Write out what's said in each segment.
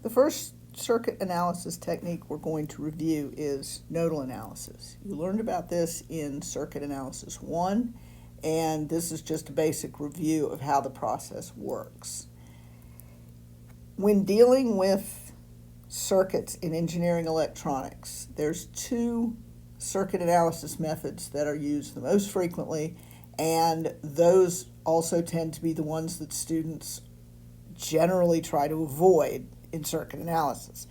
The first circuit analysis technique we're going to review is nodal analysis. You learned about this in Circuit Analysis 1, and this is just a basic review of how the process works. When dealing with circuits in engineering electronics, there's two circuit analysis methods that are used the most frequently, and those also tend to be the ones that students generally try to avoid in circuit analysis.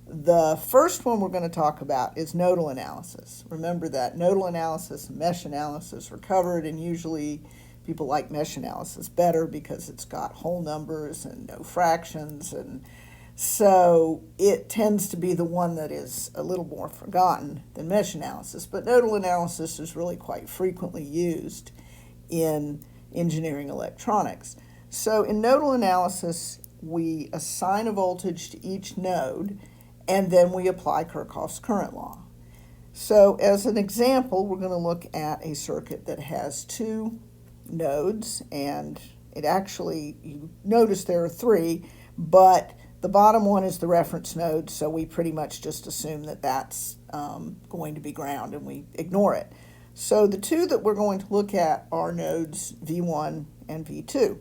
The first one we're going to talk about is nodal analysis. Remember that nodal analysis and mesh analysis are covered, and usually people like mesh analysis better because it's got whole numbers and no fractions, and so it tends to be the one that is a little more forgotten than mesh analysis. But nodal analysis is really quite frequently used in engineering electronics. So in nodal analysis, we assign a voltage to each node, and then we apply Kirchhoff's current law. So as an example, we're going to look at a circuit that has two nodes, and it actually, you notice there are three, but the bottom one is the reference node, so we pretty much just assume that that's going to be ground, and we ignore it. So the two that we're going to look at are nodes V1 and V2.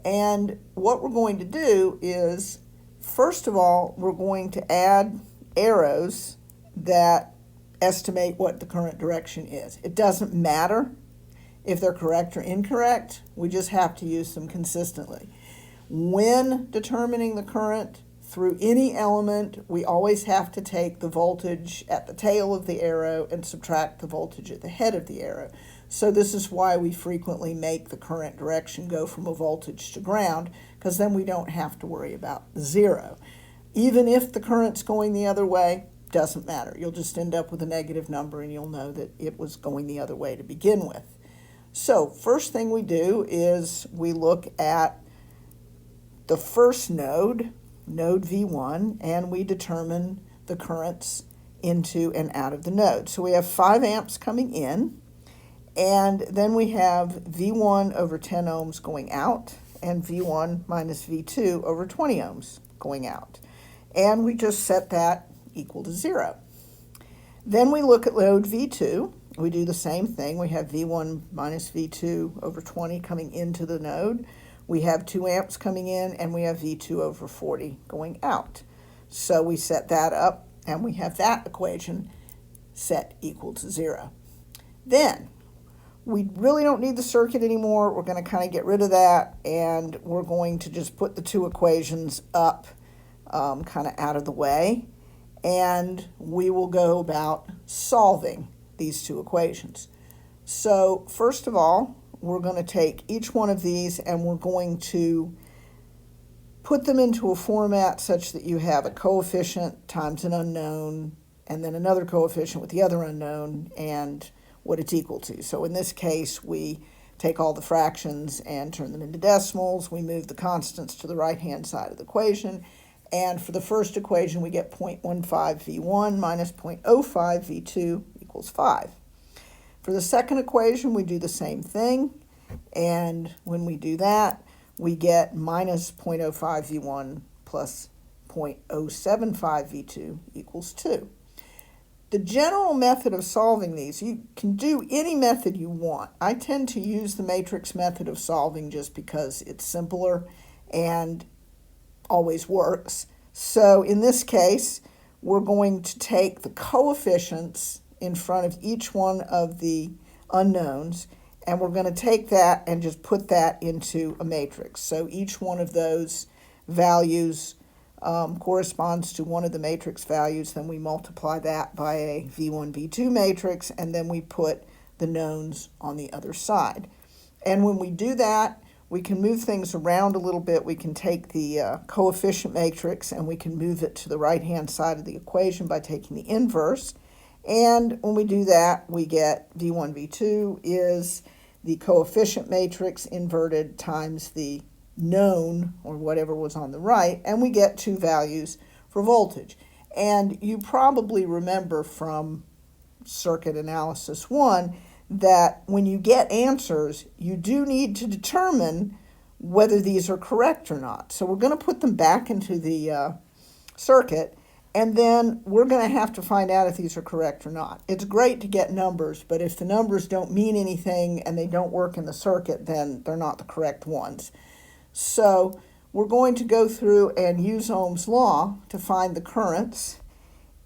And what we're going to do is, first of all, we're going to add arrows that estimate what the current direction is. It doesn't matter if they're correct or incorrect, we just have to use them consistently. When determining the current through any element, we always have to take the voltage at the tail of the arrow and subtract the voltage at the head of the arrow. So this is why we frequently make the current direction go from a voltage to ground, because then we don't have to worry about zero. Even if the current's going the other way, doesn't matter. You'll just end up with a negative number, and you'll know that it was going the other way to begin with. So first thing we do is we look at the first node, node V1, and we determine the currents into and out of the node. So we have 5 amps coming in, and then we have V1 over 10 ohms going out, and V1 minus V2 over 20 ohms going out. And we just set that equal to 0. Then we look at node V2. We do the same thing. We have V1 minus V2 over 20 coming into the node. We have 2 amps coming in, and we have V2 over 40 going out. So we set that up, and we have that equation set equal to 0. Then we really don't need the circuit anymore. We're going to kind of get rid of that, and we're going to just put the two equations up kind of out of the way, and we will go about solving these two equations. So first of all, we're going to take each one of these and we're going to put them into a format such that you have a coefficient times an unknown, and then another coefficient with the other unknown and what it's equal to. So in this case, we take all the fractions and turn them into decimals. We move the constants to the right-hand side of the equation. And for the first equation, we get 0.15 V1 minus 0.05 V2 equals 5. For the second equation, we do the same thing. And when we do that, we get minus 0.05 V1 plus 0.075 V2 equals 2. The general method of solving these, you can do any method you want. I tend to use the matrix method of solving just because it's simpler and always works. So in this case, we're going to take the coefficients in front of each one of the unknowns, and we're going to take that and just put that into a matrix. So each one of those values corresponds to one of the matrix values. Then we multiply that by a V1, V2 matrix, and then we put the knowns on the other side. And when we do that, we can move things around a little bit. We can take the coefficient matrix and we can move it to the right-hand side of the equation by taking the inverse. And when we do that, we get V1, V2 is the coefficient matrix inverted times the known, or whatever was on the right, and we get two values for voltage. And you probably remember from Circuit Analysis 1 that when you get answers, you do need to determine whether these are correct or not. So we're going to put them back into the circuit, and then we're going to have to find out if these are correct or not. It's great to get numbers, but if the numbers don't mean anything and they don't work in the circuit, then they're not the correct ones. So we're going to go through and use Ohm's law to find the currents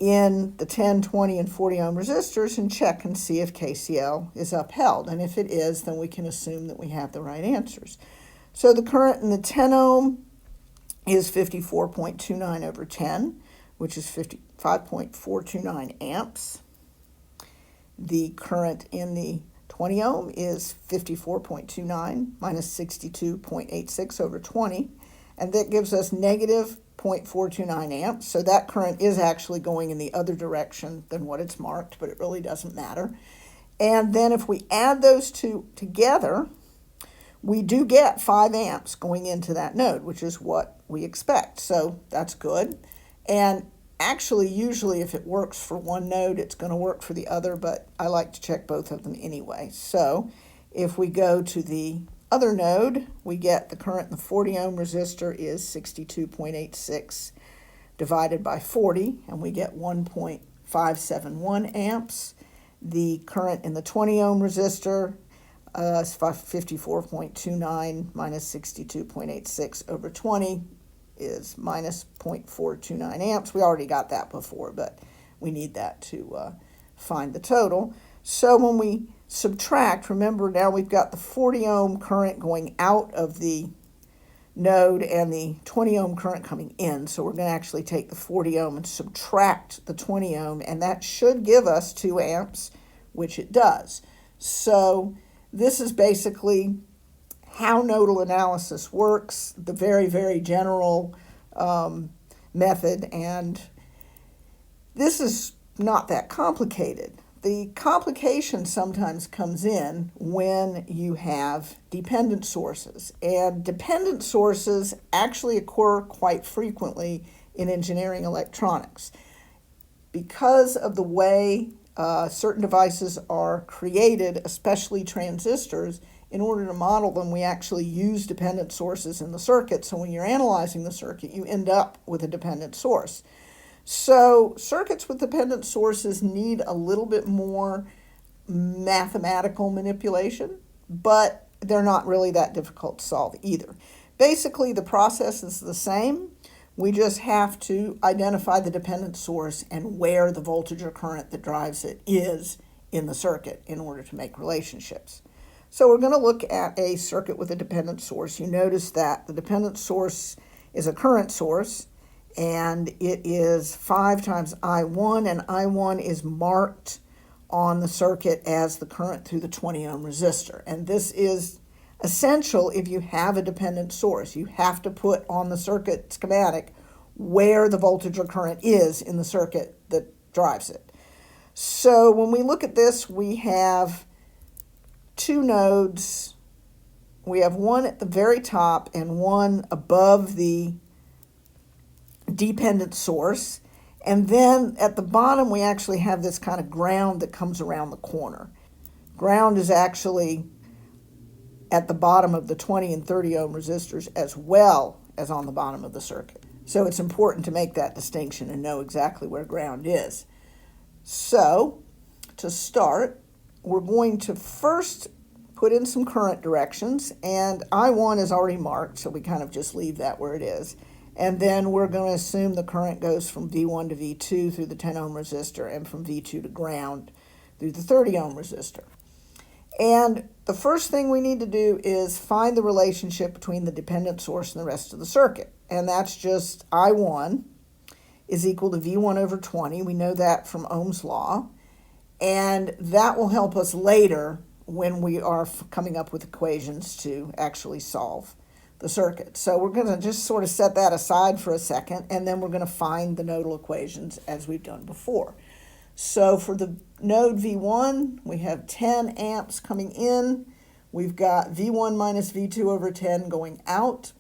in the 10, 20, and 40 ohm resistors and check and see if KCL is upheld. And if it is, then we can assume that we have the right answers. So the current in the 10 ohm is 54.29 over 10, which is 55.429 amps. The current in the 20 ohm is 54.29 minus 62.86 over 20, and that gives us negative 0.429 amps. So that current is actually going in the other direction than what it's marked, but it really doesn't matter. And then if we add those two together, we do get 5 amps going into that node, which is what we expect. So that's good. And actually, usually if it works for one node, it's going to work for the other, but I like to check both of them anyway. So if we go to the other node, we get the current in the 40 ohm resistor is 62.86 divided by 40, and we get 1.571 amps. The current in the 20 ohm resistor is 54.29 minus 62.86 over 20 is minus 0.429 amps. We already got that before, but we need that to find the total. So when we subtract, remember now we've got the 40 ohm current going out of the node and the 20 ohm current coming in. So we're going to actually take the 40 ohm and subtract the 20 ohm, and that should give us 2 amps, which it does. So this is basically how nodal analysis works, the very, very general method, and this is not that complicated. The complication sometimes comes in when you have dependent sources, and dependent sources actually occur quite frequently in engineering electronics. Because of the way certain devices are created, especially transistors, in order to model them, we actually use dependent sources in the circuit. So when you're analyzing the circuit, you end up with a dependent source. So circuits with dependent sources need a little bit more mathematical manipulation, but they're not really that difficult to solve either. Basically, the process is the same. We just have to identify the dependent source and where the voltage or current that drives it is in the circuit in order to make relationships. So we're going to look at a circuit with a dependent source. You notice that the dependent source is a current source, and it is 5 times I1, and I1 is marked on the circuit as the current through the 20 ohm resistor. And this is essential if you have a dependent source. You have to put on the circuit schematic where the voltage or current is in the circuit that drives it. So when we look at this, we have 2 nodes. We have one at the very top and one above the dependent source. And then at the bottom, we actually have this kind of ground that comes around the corner. Ground is actually at the bottom of the 20 and 30 ohm resistors as well as on the bottom of the circuit. So it's important to make that distinction and know exactly where ground is. So to start, we're going to first put in some current directions, and I1 is already marked, so we kind of just leave that where it is. And then we're going to assume the current goes from V1 to V2 through the 10 ohm resistor and from V2 to ground through the 30 ohm resistor. And the first thing we need to do is find the relationship between the dependent source and the rest of the circuit. And that's just I1 is equal to V1 over 20. We know that from Ohm's law. And that will help us later when we are coming up with equations to actually solve the circuit. So we're going to just sort of set that aside for a second, and then we're going to find the nodal equations as we've done before. So for the node V1, we have 10 amps coming in. We've got V1 minus V2 over 10 going out,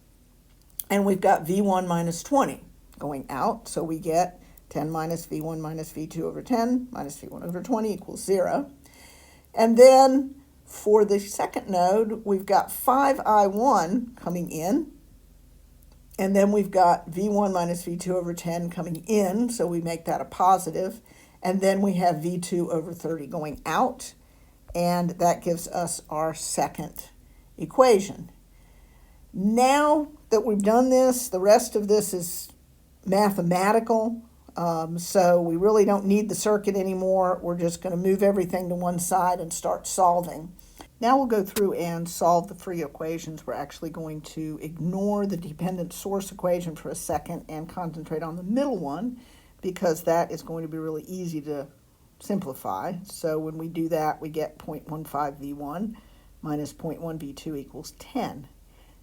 and we've got V1 minus 20 going out. So we get 10 minus V1 minus V2 over 10 minus V1 over 20 equals 0. And then For the second node, we've got 5I1 coming in, and then we've got V1 minus V2 over 10 coming in, so we make that a positive, and then we have V2 over 30 going out, and that gives us our second equation. Now that we've done this, the rest of this is mathematical, so we really don't need the circuit anymore. We're just going to move everything to one side and start solving. Now we'll go through and solve the three equations. We're actually going to ignore the dependent source equation for a second and concentrate on the middle one, because that is going to be really easy to simplify. So when we do that, we get 0.15 V1 minus 0.1 V2 equals 10.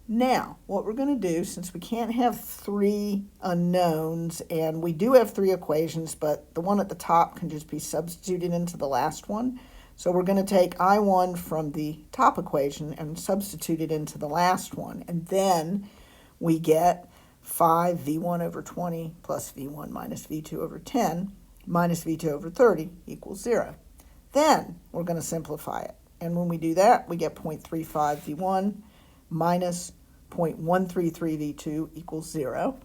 Now, what we're going to do, since we can't have three unknowns, and we do have three equations, but the one at the top can just be substituted into the last one. So we're going to take I1 from the top equation and substitute it into the last one. And then we get 5 V1 over 20 plus V1 minus V2 over 10 minus V2 over 30 equals 0. Then we're going to simplify it. And when we do that, we get 0.35 V1 minus 0.133 V2 equals 0.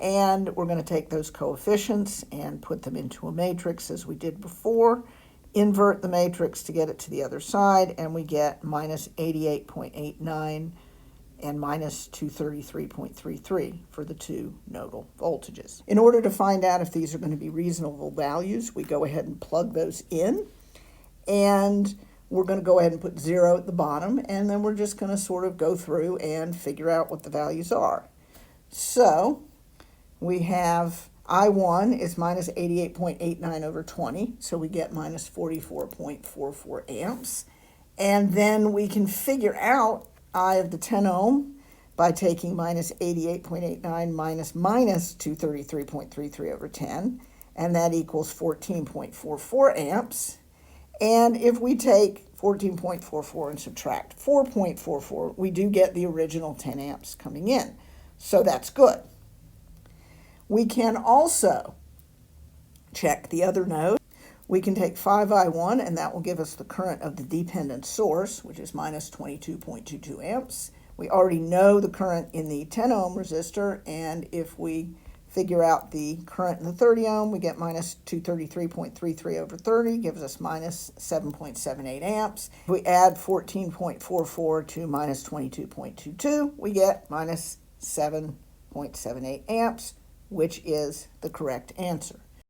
And we're going to take those coefficients and put them into a matrix as we did before, invert the matrix to get it to the other side, and we get minus 88.89 and minus 233.33 for the two nodal voltages. In order to find out if these are going to be reasonable values, we go ahead and plug those in, and we're going to go ahead and put 0 at the bottom, and then we're just going to sort of go through and figure out what the values are. So we have I1 is minus 88.89 over 20, so we get minus 44.44 amps. And then we can figure out I of the 10 ohm by taking minus 88.89 minus 233.33 over 10, and that equals 14.44 amps. And if we take 14.44 and subtract 4.44, we do get the original 10 amps coming in. So that's good. We can also check the other node. We can take 5I1, and that will give us the current of the dependent source, which is minus 22.22 amps. We already know the current in the 10 ohm resistor, and if we figure out the current in the 30 ohm, we get minus 233.33 over 30, gives us minus 7.78 amps. If we add 14.44 to minus 22.22, we get minus 7.78 amps, which is the correct answer.